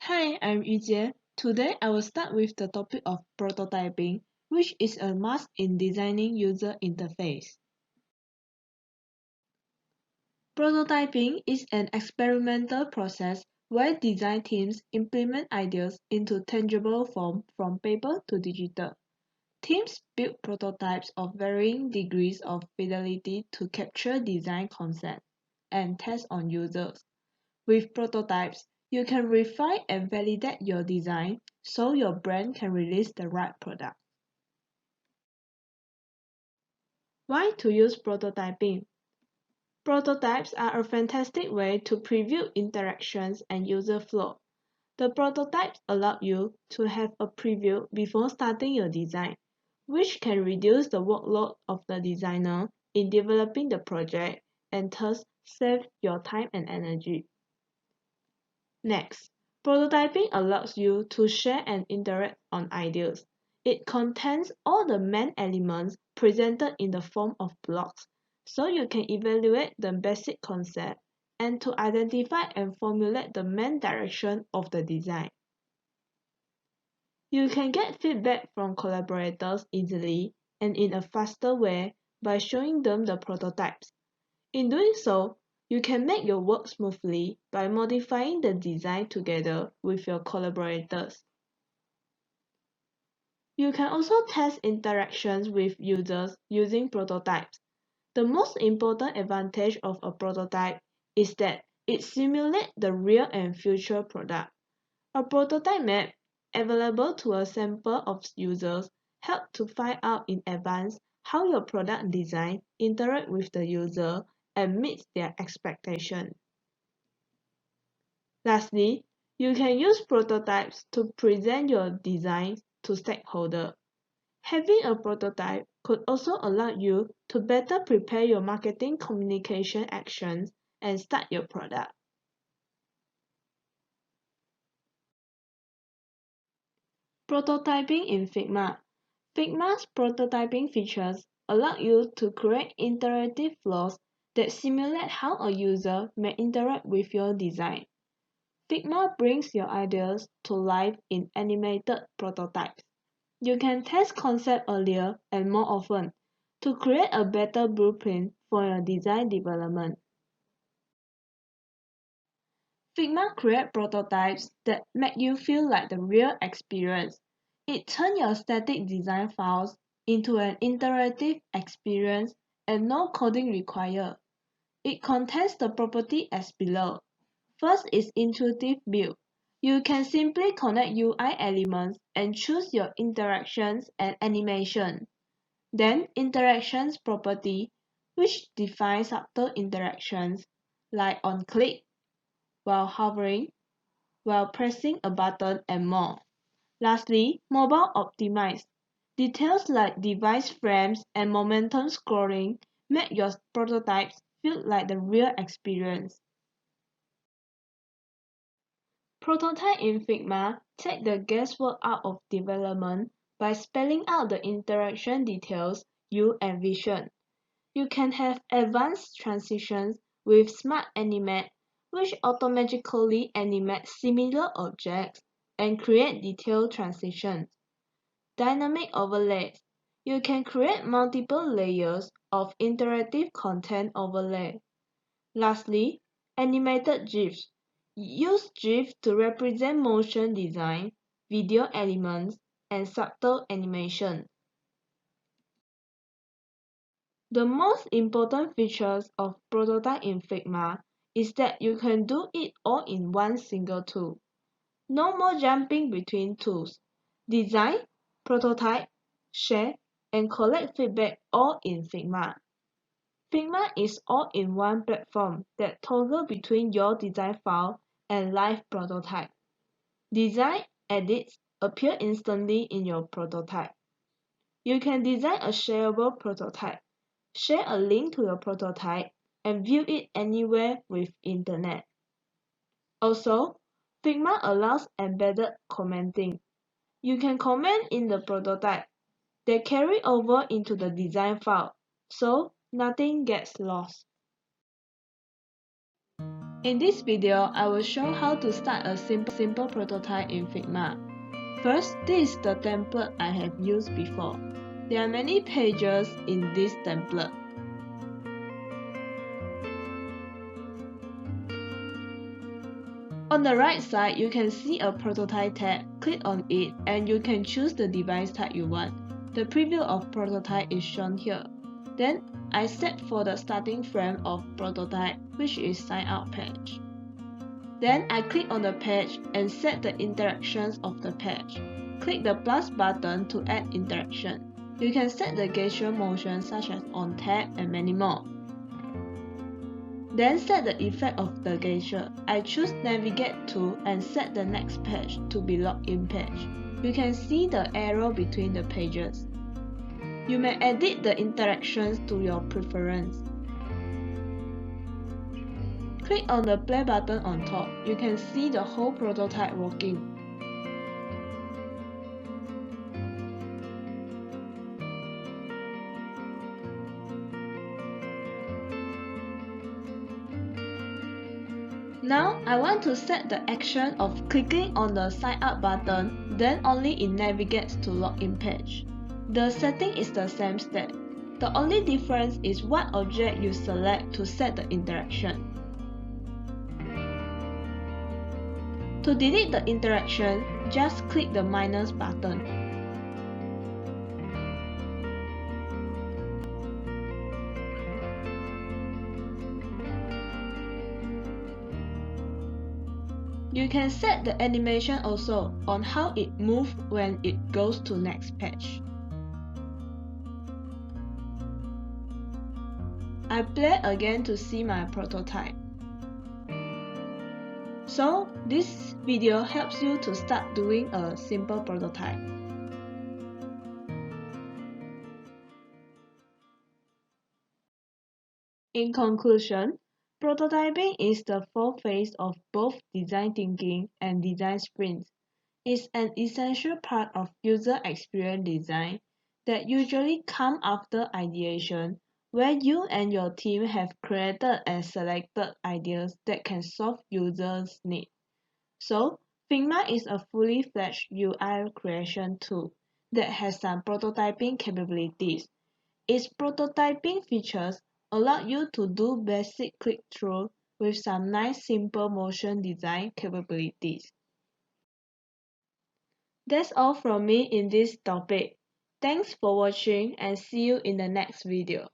Hi, I'm Yujie. Today I will start with the topic of prototyping, which is a must in designing user interface. Prototyping is an experimental process where design teams implement ideas into tangible form from paper to digital. Teams build prototypes of varying degrees of fidelity to capture design concepts and test on users. With prototypes, you can refine and validate your design so your brand can release the right product. Why to use prototyping? Prototypes are a fantastic way to preview interactions and user flow. The prototypes allow you to have a preview before starting your design, which can reduce the workload of the designer in developing the project and thus save your time and energy. Next, prototyping allows you to share and interact on ideas. It contains all the main elements presented in the form of blocks, so you can evaluate the basic concept and to identify and formulate the main direction of the design. You can get feedback from collaborators easily and in a faster way by showing them the prototypes. In doing so, you can make your work smoothly by modifying the design together with your collaborators. You can also test interactions with users using prototypes. The most important advantage of a prototype is that it simulates the real and future product. A prototype map available to a sample of users help to find out in advance how your product design interact with the user and meets their expectation. Lastly, you can use prototypes to present your design to stakeholders. Having a prototype could also allow you to better prepare your marketing communication actions and start your product. Prototyping in Figma. Figma's prototyping features allow you to create interactive flows that simulate how a user may interact with your design. Figma brings your ideas to life in animated prototypes. You can test concepts earlier and more often to create a better blueprint for your design development. Figma creates prototypes that make you feel like the real experience. It turns your static design files into an interactive experience and no coding required. It contains the property as below. First is intuitive build. You can simply connect UI elements and choose your interactions and animation. Then interactions property, which defines subtle interactions like on click, while hovering, while pressing a button and more. Lastly, mobile optimized. Details like device frames and momentum scrolling make your prototypes feel like the real experience. Prototype in Figma take the guesswork out of development by spelling out the interaction details you envision. You can have advanced transitions with Smart Animate, which automatically animates similar objects and create detailed transitions. Dynamic overlays. You can create multiple layers of interactive content overlay. Lastly, animated GIFs. Use GIF to represent motion design, video elements, and subtle animation. The most important features of prototype in Figma is that you can do it all in one single tool. No more jumping between tools. Design, prototype, share, and collect feedback all in Figma. Figma is all-in-one platform that toggle between your design file and live prototype. Design edits appear instantly in your prototype. You can design a shareable prototype, share a link to your prototype, and view it anywhere with internet. Also, Figma allows embedded commenting. You can comment in the prototype that carry over into the design file, so nothing gets lost. In this video, I will show how to start a simple prototype in Figma. First, this is the template I have used before. There are many pages in this template. On the right side, you can see a prototype tab. Click on it and you can choose the device type you want. The preview of prototype is shown here. Then, I set for the starting frame of prototype, which is sign out page. Then I click on the page and set the interactions of the page. Click the plus button to add interaction. You can set the gesture motion such as on tap and many more. Then set the effect of the gesture. I choose navigate to and set the next page to be login page. You can see the arrow between the pages. You may edit the interactions to your preference. Click on the play button on top. You can see the whole prototype working. Now, I want to set the action of clicking on the sign up button, then only it navigates to login page. The setting is the same step. The only difference is what object you select to set the interaction. To delete the interaction, just click the minus button. You can set the animation also on how it moves when it goes to next page. I play again to see my prototype. So, this video helps you to start doing a simple prototype. In conclusion, prototyping is the fourth phase of both design thinking and design sprints. It's an essential part of user experience design that usually comes after ideation, where you and your team have created and selected ideas that can solve users' needs. So, Figma is a fully fledged UI creation tool that has some prototyping capabilities. Its prototyping features allow you to do basic click-through with some nice simple motion design capabilities. That's all from me in this topic. Thanks for watching and see you in the next video.